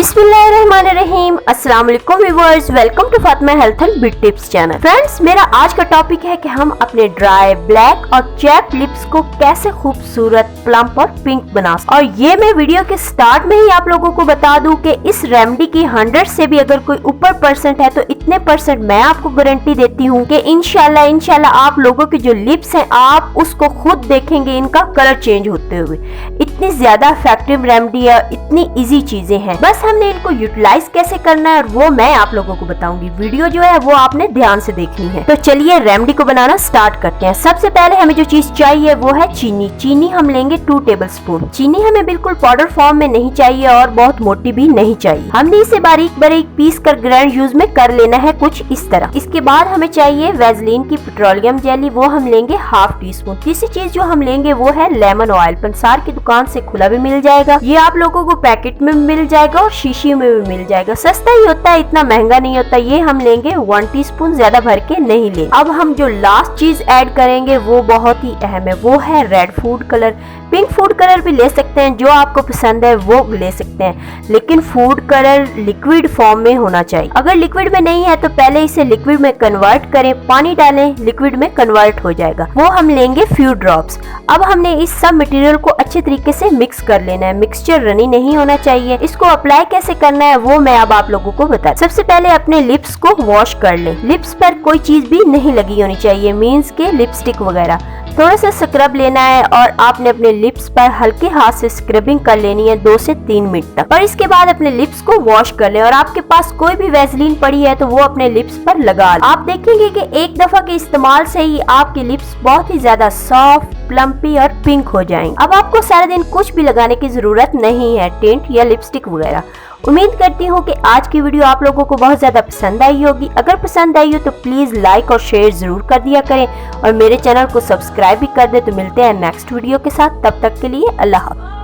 बिस्मिल्लाहिर्रहमानिर्रहीम। अस्सलाम वालेकुम viewers, welcome to Fatima health and beauty tips channel. Friends, मेरा आज का टॉपिक है कि हम अपने ड्राई, ब्लैक और चैप लिप्स को कैसे खूबसूरत, प्लम्प और पिंक बना सकते। और ये मैं वीडियो के स्टार्ट में ही आप लोगों को बता दूं कि इस रेमेडी की 100 से भी अगर कोई ऊपर परसेंट है तो इतने परसेंट मैं आपको गारंटी देती हूँ कि इंशाल्लाह आप लोगों के जो लिप्स हैं आप उसको खुद देखेंगे इनका कलर चेंज होते हुए। इतनी ज्यादा इफेक्टिव रेमेडी है, इतनी इजी चीजें हैं, बस हमने इनको यूटिलाइज कैसे करना है और वो मैं आप लोगों को बताऊंगी। वीडियो जो है वो आपने ध्यान से देखनी है। तो चलिए रेमेडी को बनाना स्टार्ट करते हैं। सबसे पहले हमें जो चीज चाहिए वो है चीनी। चीनी हम लेंगे 2 टेबलस्पून। चीनी हमें बिल्कुल पाउडर फॉर्म में नहीं चाहिए और बहुत मोटी भी नहीं चाहिए। हमने इसे बारीक बारीक पीस कर ग्राइंड यूज में कर लेना है कुछ इस तरह। इसके बाद हमें चाहिए वैसलीन की पेट्रोलियम जेली, वो हम लेंगे 1/2 टीस्पून। तीसरी चीज जो हम लेंगे वो है लेमन ऑयल। पंसार की दुकान से खुला भी मिल जाएगा, ये आप लोगों को पैकेट में मिल जाएगा और शीशी में भी मिल जाएगा। सस्ता ही होता है, इतना महंगा नहीं होता। ये हम लेंगे 1 टीस्पून, ज्यादा भर के नहीं लेंगे। अब हम जो लास्ट चीज ऐड करेंगे वो बहुत ही अहम है, वो है red food colour. Pink food colour भी ले सकते हैं, जो आपको पसंद है वो ले सकते हैं, लेकिन फूड कलर लिक्विड फॉर्म में होना चाहिए। अगर लिक्विड में नहीं है तो पहले इसे लिक्विड में कन्वर्ट करें, पानी डालें, लिक्विड में कन्वर्ट हो जाएगा। वो हम लेंगे फ्यू ड्रॉप्स। अब हमने इस सब मटेरियल को अच्छे तरीके से मिक्स कर लेना है। मिक्सचर रनी नहीं होना चाहिए। इसको अप्लाई कैसे करना है वो मैं अब आप लोगों को बता। सबसे पहले अपने लिप्स को वॉश कर लें। लिप्स पर कोई चीज भी नहीं लगी होनी चाहिए, मीन्स के लिपस्टिक वगैरह। थोड़ा सा स्क्रब लेना है और आपने अपने लिप्स पर हल्के हाथ से स्क्रबिंग कर लेनी है 2 से 3 मिनट तक। और इसके बाद अपने लिप्स को वॉश कर लें और आपके पास कोई भी वैसलीन पड़ी है तो वो अपने लिप्स पर लगा लें। आप देखेंगे कि एक दफा के इस्तेमाल से ही आपके लिप्स बहुत ही ज्यादा सॉफ्ट, प्लम्पी और पिंक हो जाएंगे। अब आपको सारा दिन कुछ भी लगाने की जरूरत नहीं है, टिंट या लिपस्टिक वगैरह। उम्मीद करती हूँ कि आज की वीडियो आप लोगों को बहुत ज्यादा पसंद आई होगी। अगर पसंद आई हो तो प्लीज लाइक और शेयर जरूर कर दिया करें और मेरे चैनल को सब्सक्राइब भी कर दे। तो मिलते हैं नेक्स्ट वीडियो के साथ, तब तक के लिए अल्लाह हाफ़िज़।